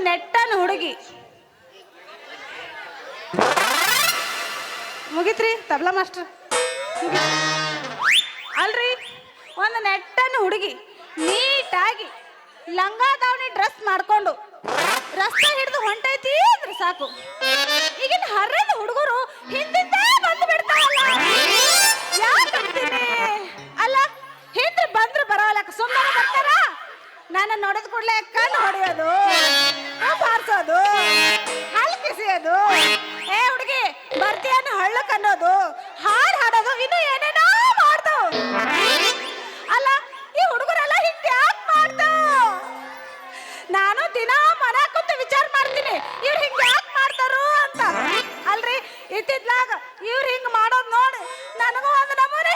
ನೆಟ್ಟನ ಹುಡುಗಿ ಮುಗಿತ್ರಿ ತಬ್ಲಾ ಮಾಸ್ಟರ್ ಅಲ್ರಿ ಒಂದು ನೆಟ್ಟನ ಹುಡುಗಿ ನೀಟಾಗಿ ಲಂಗ ದಾವಣಿ ಡ್ರೆಸ್ ಮಾಡ್ಕೊಂಡು ರಸ್ತೆ ಹಿಡಿದು ಹೊಂಟೈತಿ ಅಂದ್ರೆ ಸಾಕು ಈಗಿನ ಹರ್ರದ ಹುಡುಗರು ಹಿಂದಿಂದ ಬಂದು ಬಿಡ್ತಾರಲ್ಲ ಯಾಕಂತೀನಿ ಅಲ್ಲ ಹಿಂದೆ ಬಂದ್ರು ಬರೋಲಕ್ಕ ಸುಮ್ಮನೆ ಬರ್ತಾರ ನಾನು ನೋಡಿದ ಕೂಡಲೇ ಕಣ್ಣು ಹೊಡೆಯೋದು ಬಾರಿಸೋದು ಹಲ್ ಕಿಸಿಯೋದು ಏ ಹುಡುಗಿ ಬರ್ತೀಯನ್ನು ಹಳ್ಳಕ್ ಅನ್ನೋದು ಹಾಡು ಹಾಡೋದು ಇನ್ನು ಏನೇನೋ ಮಾಡ್ತಾವ ಅಲ್ಲ ಈ ಹುಡುಗರೆಲ್ಲ ಹಿಂಗೆ ಯಾಕೆ ಮಾಡ್ತಾವ ನಾನು ದಿನ ಮನೆ ಕೂತು ವಿಚಾರ ಮಾಡ್ತೀನಿ ಇವ್ರು ಹಿಂಗೆ ಯಾಕೆ ಮಾಡ್ತಾರು ಅಂತ ಅಲ್ರಿ ಇತ್ತಿದ್ಲಾಗ ಇವ್ರು ಹಿಂಗೆ ಮಾಡೋದು ನೋಡಿ ನನಗೂ ಒಂದು ನಮೂನೆ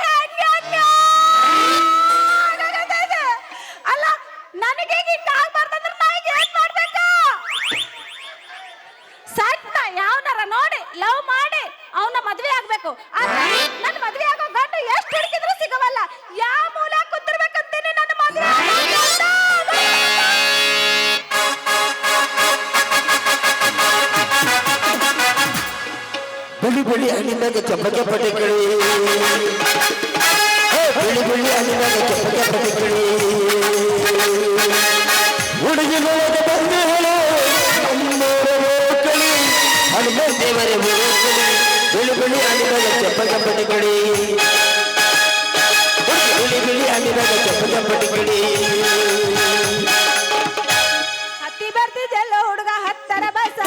ಅಲ್ಲ ನನಗೆ ಹಿಂಗೆ ಆಗ್ಬಾರ್ದಂದ್ರೆ ನಾ ಈಗ ಏನ್ ಮಾಡ್ಬೇಕ ಸಣ್ಣ ಯಾವನಾರ ನೋಡಿ ಲವ್ ಮಾಡಿ ಅವನ ಮದ್ವೆ ಆಗ್ಬೇಕು ಆದ್ರೆ ನನ್ನ ಮದ್ವೆ ಆಗೋ ಗಂಡು ಎಷ್ಟು ಹುಡುಕಿದ್ರು ಸಿಗವಲ್ಲ ಯಾವ ಮೂಲ ಕುಂತಿರ್ಬೇಕಂತೀನಿ ನನ್ನ ಮದ್ವೆ ಬಿಳಿ ಬಿಳಿ ಹಣ್ಣಿನಾಗ ಚಪ್ಪಗೆ ಪಟೆಕಳಿ ಬಿಳಿ ಬಿಳಿ ಹಣ್ಣಿನಾಗ ಚಪ್ಪಗೆ ಪಟೆಕಳಿ ಹುಡುಗಿನೊಳಗೆ ಬಂದು ಹೇಳು ಕಳಿ ಹನುಮ ದೇವರ ಬಿಳಿ ಬಿಳಿ ಹಣ್ಣಿನಾಗ ಚಪ್ಪಗೆ ಪಟೆಕಳಿ ಬಿಳಿ ಬಿಳಿ ಹಣ್ಣಿನಾಗ ಚಪ್ಪಗೆ ಪಟೆಕಳಿ ಹತ್ತಿ ಬರ್ತಿದ್ದೆಲ್ಲ ಹುಡುಗ ಹತ್ತರ ಬಸ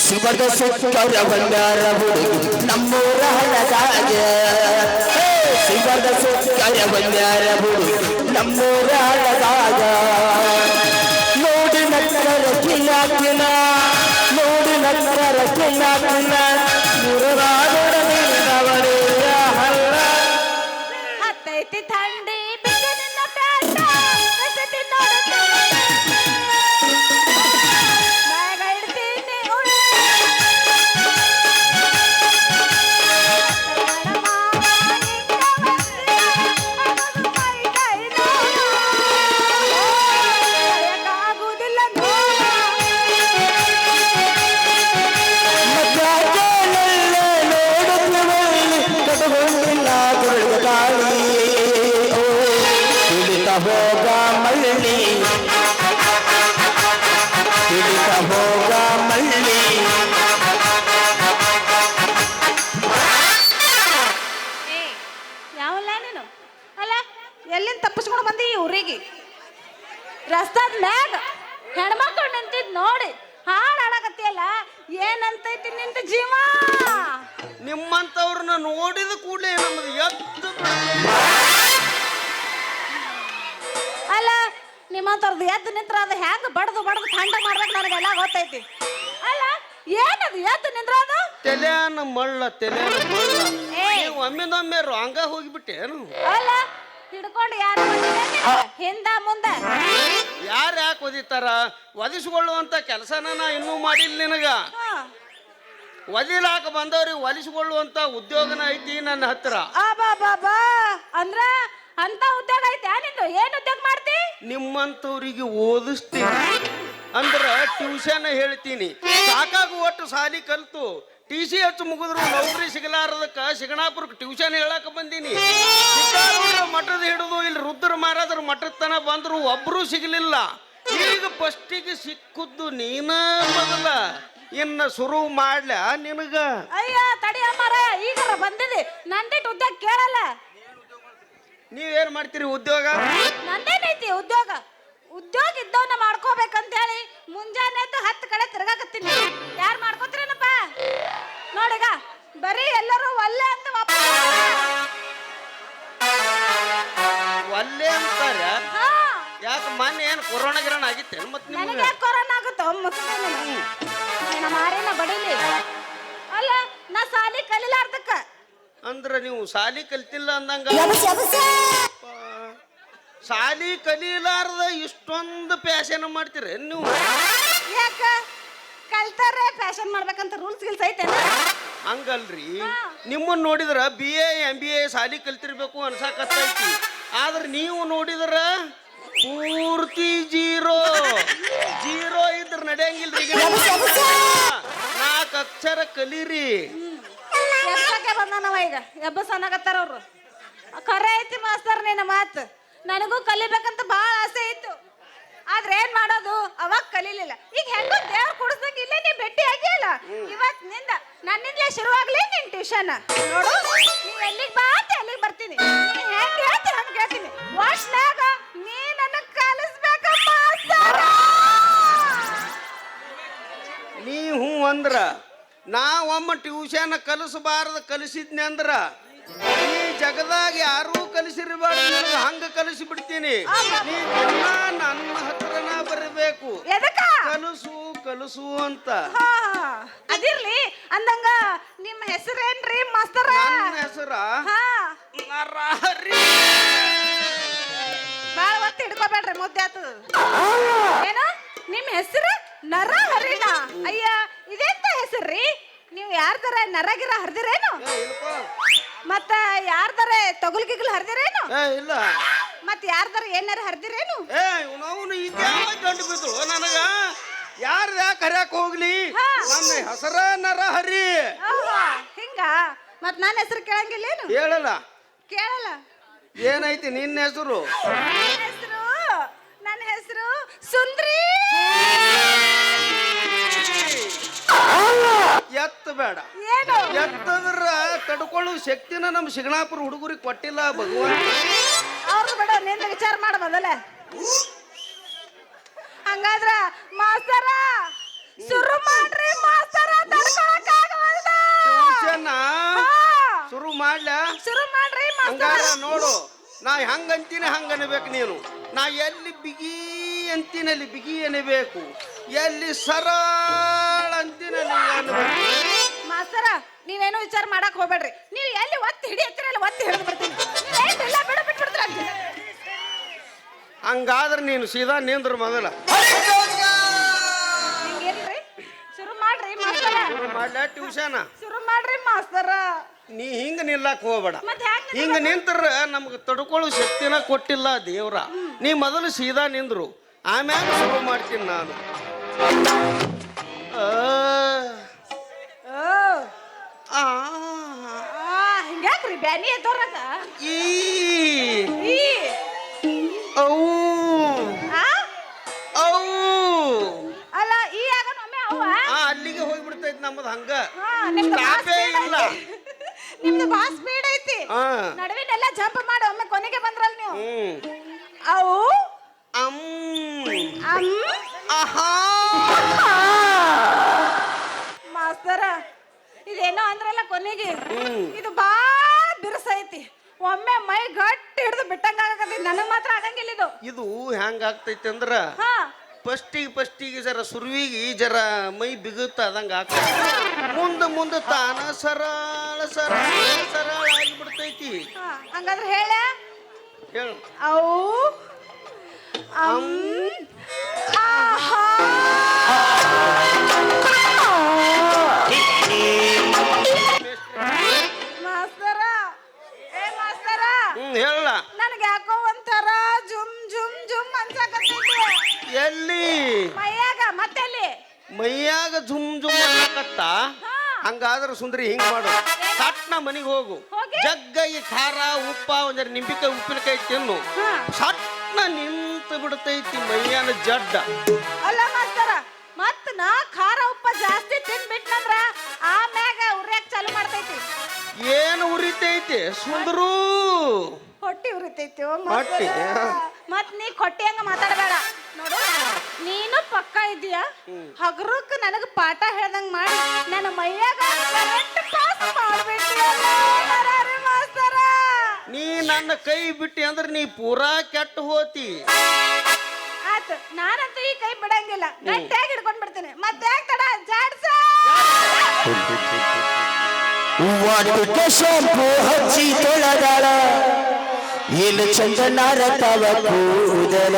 ಶಿವದ ಸುತ್ತವರ ಬಂಗಾರ ಹುಡುಗಿ ನಮ್ಮೂರ ಹಣದಾಗ ಶಿವದ ಸುತ್ತವರ ಬಂಗಾರ ಹುಡುಗಿ ನಮ್ಮೂರ ಹಣದಾಗ ನೋಡಿ ನಕ್ಕರ ಕಿಲಾಕಿನ ನೋಡಿ ನಕ್ಕರ ಕಿಲಾಕಿನ ಮುರುಗಾದೊಡನೆ ಹಲ್ಲ ಹತ್ತೈತಿ ಥಂಡಿ ಬಿಸಿಲಿನ ಪ್ಯಾಟ ಎಸೆತಿ ನೋಡುತ್ತೆ ಬಾಯಾಗ ಇಡ್ತೀನಿ ಉಳ್ಳಿ ಆಗುವುದಿಲ್ಲ ಕಟಗೊಂಡಿಲ್ಲ ಗುರುಳ ಗಾಳಿ ಹಿಡಿತ ಹೋಗ ಮಳ್ಳಿ ಹಿಡಿತ ಹೋಗ ಮಳ್ಳಿ ಯಾವಲ್ಲ ನೀನು ಅಲ್ಲ ಎಲ್ಲಿಂದ ತಪ್ಪಿಸ್ಕೊಂಡು ಬಂದಿ ಈ ಊರಿಗೆ ರಸ್ತಾದ ಮ್ಯಾಗ ಹೆಣ್ಮಕ್ಳು ನಿಂತಿದ್ ನೋಡಿ ಹಾಡು ಹಾಡಕತ್ತಿಯಲ್ಲ ಏನಂತೈತಿ ನಿಂತ ಜೀವ ನಿಮ್ಮಂತವ್ರನ್ನ ನೋಡಿದ ಕೂಡಲೇ ನಮ್ದು ಎದ್ದು ಅಲ್ಲ ನಿಮ್ಮಂತವ್ರದ್ದು ಎದ್ದು ನಿಂತ್ರ ಅದು ಹೆಂಗ್ ಬಡ್ದು ಬಡ್ದು ಥಂಡ ಮಾಡ್ಬೇಕು ನನಗೆಲ್ಲ ಗೊತ್ತೈತಿ ಅಲ್ಲ ಏನದು ಎದ್ದು ನಿಂದ್ರ ಅದು ತೆಲೆನ ಮಳ್ಳ ನೀವು ಒಮ್ಮಿಂದೊಮ್ಮೆ ರಾಂಗ ಹೋಗಿಬಿಟ್ಟೇನು ಅಲ್ಲ ಹಿಡ್ಕೊಂಡು ಯಾರು ಹಿಂದ ಮುಂದೆ ಯಾರು ಯಾಕೆ ಒದಿತಾರ ಒದಿಸ್ಕೊಳ್ಳುವಂತ ಕೆಲಸನ ನಾ ಇನ್ನೂ ಮಾಡಿಲ್ಲ ನಿನಗ ಒದಿಲಾಕ ಬಂದವ್ರಿಗೆ ಒಲಿಸ್ಕೊಳ್ಳುವಂತ ಉದ್ಯೋಗನ ಐತಿ ನನ್ನ ಹತ್ರ ಬಾಬಾ ಅಂದ್ರ ಅಂತ ಉದ್ಯೋಗ ಐತೆ ನಿಂದು ಏನ್ ಉದ್ಯೋಗ ಮಾಡ್ತಿ ನಿಮ್ಮಂತವ್ರಿಗೆ ಓದಿಸ್ತೀನಿ ಅಂದ್ರ ಟ್ಯೂಷನ್ ಹೇಳ್ತೀನಿ ಸಾಕಾಗು ಒಟ್ಟು ಸಾಲಿ ಕಲ್ತು TCH ಮುಗಿದ್ರು ನೌಕರಿ ಸಿಗಲಾರದಕ್ಕ ಶಿಗಣಾಪುರಕ್ಕೆ ಟ್ಯೂಷನ್ ಹೇಳಕ್ ಬಂದೀನಿ ಮಠದ ಹಿಡಿದು ಇಲ್ಲಿ ರುದ್ರ ಮಹಾರಾಜರ ಮಠದ ತನ ಬಂದ್ರು ಒಬ್ರು ಸಿಗಲಿಲ್ಲ ಈಗ ಫಸ್ಟಿಗೆ ಸಿಕ್ಕುದ್ದು ನೀನ ಮೊದಲ ಇನ್ನ ಶುರು ಮಾಡ್ಲ ನಿನಗ ಅಯ್ಯ ತಡಿ ಅಮ್ಮಾರ ಈಗ ಬಂದಿದೆ ನಂದಿಟ್ಟು ಉದ್ಯೋಗ ಕೇಳಲ್ಲ ನೀವೇನ್ ಮಾಡ್ತೀರಿ ಉದ್ಯೋಗ ನಂದೇನೈತಿ ಉದ್ಯೋಗ ಉದ್ಯೋಗ ಇದ್ದವನ್ನ ಮಾಡ್ಕೋಬೇಕಂತ ಹೇಳಿ ಮುಂಜಾನೆ ಎದ್ದು 10 ಕಡೆ ತಿರ್ಗಾಕತ್ತೀನಿ ಯಾರು ಮಾಡ್ಕೋತೀರೇನಪ್ಪ ನೋಡಿಗ ಬರೀ ಎಲ್ಲರೂ ಒಲ್ಲೆ ಅಂತ ಒಲ್ಲೆ ಅಂತಾರ ಕೊರೋನಾ ಗಿರೋಣ ಆಗಿತ್ತೆ ಮತ್ತೆ ನನಗೆ ನಿಮ್ಗೆ ಯಾಕೆ ಕೊರೋನಾ ಆಗುತ್ತೋ ನಮ್ಮ ಮಾರಿನ ಬಡಿಲಿ ಅಲ್ಲ ನಾ ಸಾಲಿ ಕಲಿಲಾರ್ದಕ್ಕ ಅಂದ್ರ ನೀವು ಸಾಲಿ ಕಲ್ತಿಲ್ಲ ಅಂದಂಗ ಸಾಲಿ ಕಲೀಲಾರ್ದ ಇಷ್ಟೊಂದು ಪ್ಯಾಶನ್ ಮಾಡ್ತೀರ ನೀವು ಯಾಕ ಕಲ್ತಾರೆ ಫ್ಯಾಷನ್ ಮಾಡ್ಬೇಕಂತ ರೂಲ್ಸ್ ಗಿಲ್ಸ್ ಐತೇನ ಹಂಗಲ್ರಿ ನಿಮ್ಮನ್ನ ನೋಡಿದ್ರ BA MBA ಸಾಲಿ ಕಲ್ತಿರ್ಬೇಕು ಅನ್ಸಾಕತ್ತೈತಿ ಆದ್ರೆ ನೀವು ನೋಡಿದ್ರ ಪೂರ್ತಿ ಜೀರೋ ಇದ್ರ ನಡೆಯಂಗಿಲ್ರಿ 4 ಅಕ್ಷರ ಕಲೀರಿ ಎಬ್ಬಕ್ಕೆ ಬಂದಾನವ ಈಗ ಎಬ್ಬಸ್ ಅನ್ನಕತ್ತಾರ ಅವ್ರು ಖರೆ ಐತಿ ಮಾಸ್ತರ್ ನಿನ್ನ ಮಾತು ನನಗೂ ಕಲಿಬೇಕಂತ ಭಾಳ ಆಸೆ ಇತ್ತು ಆದ್ರೆ ಏನ್ ಮಾಡೋದು ಅವಾಗ ಕಲೀಲಿಲ್ಲ ಈಗ ಹೆಂಗೋ ದೇವ್ರ ಕುಡಿಸ್ದಂಗ ಇಲ್ಲೇ ನೀ ಭೇಟಿ ಆಗಿಲ್ಲ ಇವತ್ ನಿಂದ ನನ್ನಿಂದಲೇ ಶುರುವಾಗ್ಲಿ ನಿನ್ ಟ್ಯೂಷನ್ ನೋಡು ನೀವ್ ಎಲ್ಲಿಗೆ ಬಾ ಅಂತ ಅಲ್ಲಿಗೆ ಬರ್ತೀನಿ ನೀ ಹೆಂಗ್ ಹೇಳ್ತಿ ಹಂಗ್ ಹೇಳ್ತೀನಿ ವರ್ಷನಾಗ ನೀ ನನ್ನ ಕಲಿಸ್ಬೇಕ ಮಾಸ್ತರ ನೀ ಹ್ಞೂ ಅಂದ್ರ ನಾ ಒಮ್ಮ ಟ್ಯೂಷನ್ ಕಲಿಸಬಾರ್ದು ಕಲಿಸಿದ್ನಿ ಅಂದ್ರ ಈ ಜಗದಾಗ ಯಾರೂ ಕಲಿಸಿರಬಾರ್ದು ಹಂಗ ಕಲಿಸಿ ಬಿಡ್ತೀನಿ ನೀ ದಿನ ನನ್ನ ಹತ್ರನ ಬರಬೇಕು ಎದಕ್ಕ ಕಲಿಸು ಅಂತ ಹಾ, ಅದಿರ್ಲಿ ಅಂದಂಗ ನಿಮ್ಮ ಹೆಸರೇನ್ರಿ ಮಾಸ್ತರ ನನ್ನ ಹೆಸರ ಹಾ ನರಹರಿ ಬಾಳ ಒತ್ತಿ ಹಿಡ್ಕೋಬೇಡ್ರಿ ಮುದ್ದೆ ಆತದ ಏನು ನಿಮ್ ಹೆಸರು ನರಹರಿಣ ಅಯ್ಯ ಇದೆಂತ ಹೆಸರ್ರಿ ನೀವು ಯಾರ್ದಾರ ನರಗಿರ ಹರಿದಿರೇನು ಮತ್ತ ಯಾರ್ದಾರ ತೊಗಲ್ಗಿಗ್ಲು ಹರಿದಿರೇನು ಇಲ್ಲ ಮತ್ ಯಾರ್ದಾರ ಏನಾರ ಹರಿದಿರೇನು ಅವನು ಇದ್ಯಾವ ಗಂಡು ಬಿದ್ದಳು ನನಗ ಯಾರ್ದ ಯಾಕೆ ಹರ್ಯಾಕ ಹೋಗ್ಲಿ ನನ್ನ ಹೆಸರ ನರಹರಿ ಹಿಂಗ ಮತ್ ನನ್ನ ಹೆಸರು ಕೇಳಂಗಿಲ್ಲೇನು ಹೇಳಲ್ಲ ಕೇಳಲ್ಲ ಏನೈತಿ ನಿನ್ನ ಹೆಸರು ನನ್ನ ಹೆಸರು ಸುಂದ್ರಿ ಎತ್ತ ಬೇಡ ಏನು ಎತ್ತದ್ರ ತಡ್ಕೊಳ್ಳೋ ಶಕ್ತಿನ ನಮ್ಮ ಶಿಗ್ನಾಪುರ ಹುಡುಗರಿಗೆ ಕೊಟ್ಟಿಲ್ಲ ಭಗವಂತ ಅವ್ರದ್ದು ಬೇಡ ನಿಂದ ವಿಚಾರ ಮಾಡ ಮೊದಲ ಹಂಗಾದ್ರ ಮಾಸ್ತರ ಶುರು ಮಾಡ್ರಿ ಮಾಸ್ತರ ತಡ್ಕೊಳಕ್ಕಾಗವಲ್ದ. ಟ್ಯೂಷನ್ ಹಾ, ಶುರು ಮಾಡ್ಲಾ ಶುರು ಮಾಡ್ರಿ ಮಾಸ್ತರ ಹಂಗಾರ ನೋಡು ನಾ ಹಂಗ ಅಂತೀನಿ ಹಂಗ ಅನ್ಬೇಕು ನೀನು ನಾ ಎಲ್ಲಿ ಬಿಗಿ ಅಂತೀನಿ ಅಲ್ಲಿ ಬಿಗಿ ಅನ್ಬೇಕು ಎಲ್ಲಿ ಸರಳ ಅಂತೀನಿ ಅಲ್ಲಿ ಅನ್ಬೇಕು ಮಾಸ್ತರ ನೀವೇನು ವಿಚಾರ ಮಾಡಕ್ ಹೋಗ್ಬೇಡ್ರಿ ನೀವು ಎಲ್ಲಿ ಒತ್ತಿ ಹಿಡಿಯತ್ತೀರಲ್ಲ ಒತ್ತಿ ಹಿಡಿದು ಬರ್ತೀನಿ ನೀವೇನಿಲ್ಲ ಬಿಡ ಬಿಟ್ಬಿಡ್ತೀರ ಹಂಗಾದ್ರೆ ನೀನು ಸೀದಾ ನಿಂದ್ರ ಮೊದಲ ಹಿಂಗೇನ್ರಿ ಶುರು ಮಾಡ್ರಿ ಮಾಸ್ತರ ಮಾಡ್ಲಾ ಟ್ಯೂಷನ್ ಶುರು ಮಾಡ್ರಿ ಮಾಸ್ತರ ನೀ ಹಿಂಗ ನಿಲ್ಲಕ್ ಹೋಗ್ಬೇಡ ಮತ್ತೆ ಹ್ಯಾಂಗ ಹಿಂಗ ನಿಂತರ ನಮ್ಗೆ ತಡ್ಕೊಳ್ಳೋ ಶಕ್ತಿನ ಕೊಟ್ಟಿಲ್ಲ ದೇವ್ರ ನೀ ಮೊದಲು ಸೀದಾ ನಿಂದ್ರು ಆಮ್ಯಾಗ ಶುರು ಮಾಡ್ತೀನಿ ನಾನು ಹಿಂಗ್ಯಾಕ್ರಿ ಬ್ಯಾನಿ ಎದ್ದೋರಕ ಈ ಈ ಔ ಆ ಔ ಅಲ್ಲ ಈ ಆಗನ ಒಮ್ಮೆ ಅವ್ವ ಅಲ್ಲಿಗೆ ಹೋಗ್ಬಿಡ್ತೈತಿ ನಮ್ಮದು ಹಂಗ ಹಾ ನಿಮ್ದು ಸ್ಟಾಪೇ ಇಲ್ಲ ನಿಮ್ದು ಬಾ ಸ್ಪೀಡ್ ಐತಿ ಹಾ ನಡುವಿನೆಲ್ಲ ಜಂಪ್ ಮಾಡಿ ಒಮ್ಮೆ ಕೊನೆಗೆ ಬಂದ್ರಲ್ಲ ನೀವು ಹ್ಮ್ ಅವು ಅಮ್ ಅಮ್ ಆಹಾ ಮಾಸ್ತರ ಇದೇನೋ ಅಂದ್ರಲ್ಲ ಕೊನೆಗೆ ಹ್ಮ್. ಇದು ಬಾಳ ಬಿರುಸೈತಿ ಒಮ್ಮೆ ಮೈ ಗಟ್ಟಿ ಹಿಡಿದು ಬಿಟ್ಟಂಗ ಆಗಕತ್ತೈತಿ ನನಗ್ ಮಾತ್ರ ಆಗಂಗಿಲ್ಲ ಇದು ಇದು ಹೆಂಗ ಆಗ್ತೈತಿ ಅಂದ್ರ ಹಾ ಫಸ್ಟಿಗೆ ಜರ ಸುರುವಿಗೆ ಜರ ಮೈ ಬಿಗುತ್ತ ಅದಂಗ ಆಗ್ತೈತಿ ಮುಂದ ತಾನ ಸರಳ ಆಗಿಬಿಡ್ತೈತಿ ಹಾ ಹಂಗಾದ್ರೆ ಹೇಳ ಹೇಳು ಅವು ಅಮ್ ಆಹಾ ಮಾಸ್ತರ ಏ ಮಾಸ್ತರ ಹೇಳ ನನಗೆ ಯಾಕೋ ಒಂಥರ ಜುಮ್ ಜುಮ್ ಜುಮ್ ಅನ್ಸಕತ್ತೈತಿ ಎಲ್ಲಿ ಮೈಯಾಗ ಮತ್ತೆಲ್ಲಿ ಮೈಯಾಗ ಜುಮ್ ಜುಮ್ ಅನ್ನಕತ್ತ ಹಂಗಾದ್ರ ಸುಂದರಿ ಹಿಂಗ್ ಮಾಡು ಸಟ್ನ ಮನಿಗೆ ಹೋಗು ಹೋಗಿ? ಜಗ್ಗ ಈ ಖಾರ ಉಪ್ಪ ಒಂದರ ನಿಂಬಿಕಾಯಿ ಉಪ್ಪಿನಕಾಯಿ ತಿನ್ನು ಹಾ. ಸಟ್ನ ನಿಂತು ಬಿಡ್ತೈತಿ ಮೈಯಾನ ಜಡ್ಡ ಅಲ್ಲ ಮಾಸ್ತರ ಮತ್ ನಾ ಖಾರ ಉಪ್ಪ ಜಾಸ್ತಿ ತಿನ್ಬಿಟ್ನಂದ್ರ ಆಮ್ಯಾಗ ಉರ್ಯಾಕ್ ಚಾಲು ಮಾಡ್ತೈತಿ ಏನು ಉರಿತೈತಿ ಸುಂದರು ಹೊಟ್ಟಿ ಉರಿತೈತಿ ಹೊಟ್ಟಿ? ಮತ್ ನೀ ಕೊಟ್ಟಿ ಹಂಗ ಮಾತಾಡಬೇಡ ನೋಡು ನೀನು ಪಕ್ಕ ಇದೀಯ ಹಗರಕ್ ನನಗ ಪಾಠ ಹೇಳ್ದಂಗ ಮಾಡಿ ನನ್ನ ಮೈಯಾಗ ಕರೆಂಟ್ ಪಾಸ್ ಮಾಡ್ಬಿಟ್ಟಿಯಲ್ಲ ನರಹರಿ ಮಾಸ್ತರ ನೀ ನನ್ನ ಕೈ ಬಿಟ್ಟಿ ಅಂದ್ರೆ ನೀ ಪೂರಾ ಕೆಟ್ಟ ಹೋತಿ ಆತ ಆತು ನಾನಂತೂ ಈ ಕೈ ಬಿಡಂಗಿಲ್ಲ ಗಟ್ಟಿಯಾಗಿ ಹಿಡ್ಕೊಂಡ್ ಬಿಡ್ತೀನಿ ಮತ್ತೆ ಯಾಕೆ ತಡ ಜಾಡ್ಸ ವಾಟಿಕೆ ಶಾಂಪು ಹಚ್ಚಿ ತೊಳೆದಾಳ ಏನು ಚಂದನಾರ ತವ ಕೂದಲ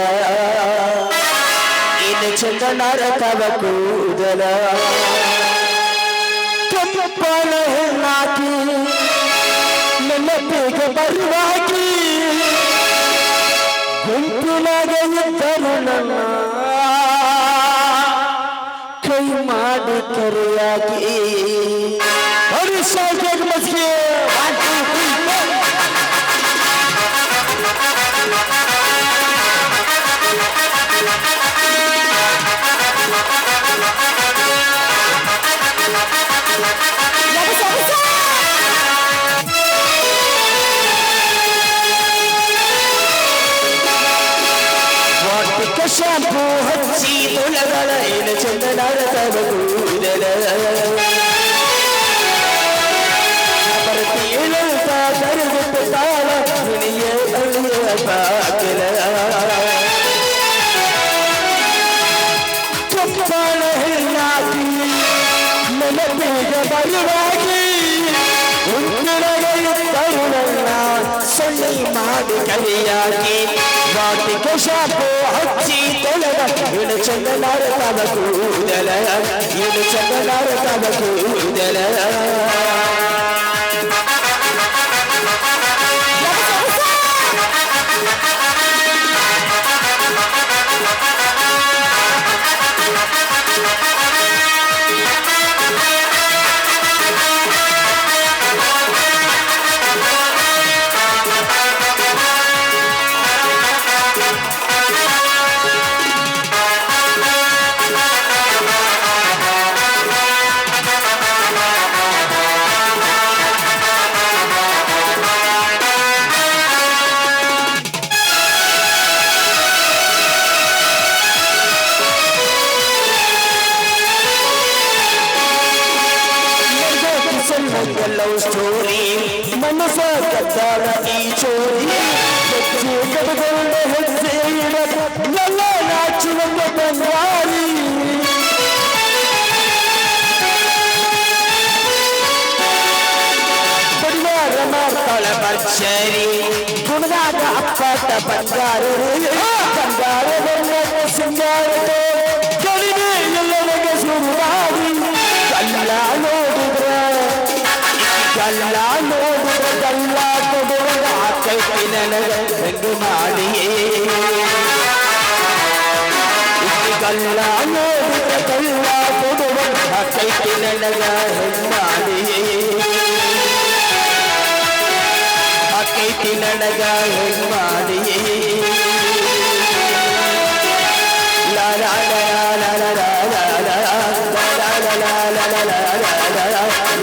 ಏನು ಚಂದನಾರ ತವ ಕೂದಲ ಕೆಂಪನ ಹೆಣ್ಣಾಕಿ ನನ್ನ ಬೇಗ ಬರುವಾಗಿ ಗುಂಪಿನಾಗ ಇದ್ದರು ನನ್ನ ಕೈ ಮಾಡಿ ಕರೆಯಾಗಿ ಹರಿಸಾಗ ಮಸ್ಗೆ ಶಾಂಪು ಹಚ್ಚಿ ತೊಳೆಗಳ ಏನು ಚಂದನಾರ ತವ ಕೂದಲ ಬರ್ತೀಳಂತ ತರುಗುತ್ತ ತಾಳ ಹುಣಿಯ ಅಳಿಯ ಬಾಗಿಲ ಚಪ್ಪಾಳ ಹೆಣ್ಣಾಕಿ ನನ್ನ ಬೇಗ ಬರುವಾಗಿ ಉಂಗುರಗಳ ತರುಣನ್ನ ಸೊಳ್ಳೆ ಮಾಡಿ ಕರೆಯಾಗಿ ವಾಟಿಕೆ ಶಾಂಪು ಹಚ್ಚಿ ತೊಳೆದ ಏನು ಚಂದನಾರ ತವ ಕೂದಲ ಏನು ಚಂದನಾರ ತವ ಕೂದಲ ಲವ್ ಸ್ಟೋರಿ ಮನಸ ಕದ್ದಾರ ಈ ಚೋರಿ ಹೆಜ್ಜೆ ಕಡಗೊಂಡ ಹೆಜ್ಜೆ ಎಲ್ಲ ನಾಚುವಂಗ ಬಂಗಾರಿ ಪರಿವಾರ ಮಾಡ್ತಾಳ ಭರ್ಜರಿ ಗುಣದಾಗ ಅಪ್ಪಟ ಬಂಗಾರ ಬಂಗಾರ ಸಿಂಗಾರ ಕಡಿಮೆ ಎಲ್ಲರಿಗೆ ಶುರು ಮಾಡಿ ಕಲ್ಲ ನೋಡಿದ್ರ ಕಲ್ಲ ನೋಡಿದ ಕಲ್ಲ ಕೊಡುವ ಕೈ ನನಗ ಹೆಂಗು ಮಾಡಿಯೇ ಕಲ್ಲ ನೋಡಿದ ಕಲ್ಲ ಕೊಡುವ ಕೈ ನನಗ ಹೆಂಗು ಮಾಡಿಯೇ ಕೈ ನನಗ ಹೆಂಗು ಮಾಡಿಯೇ la la la la la la la la la la la la la la la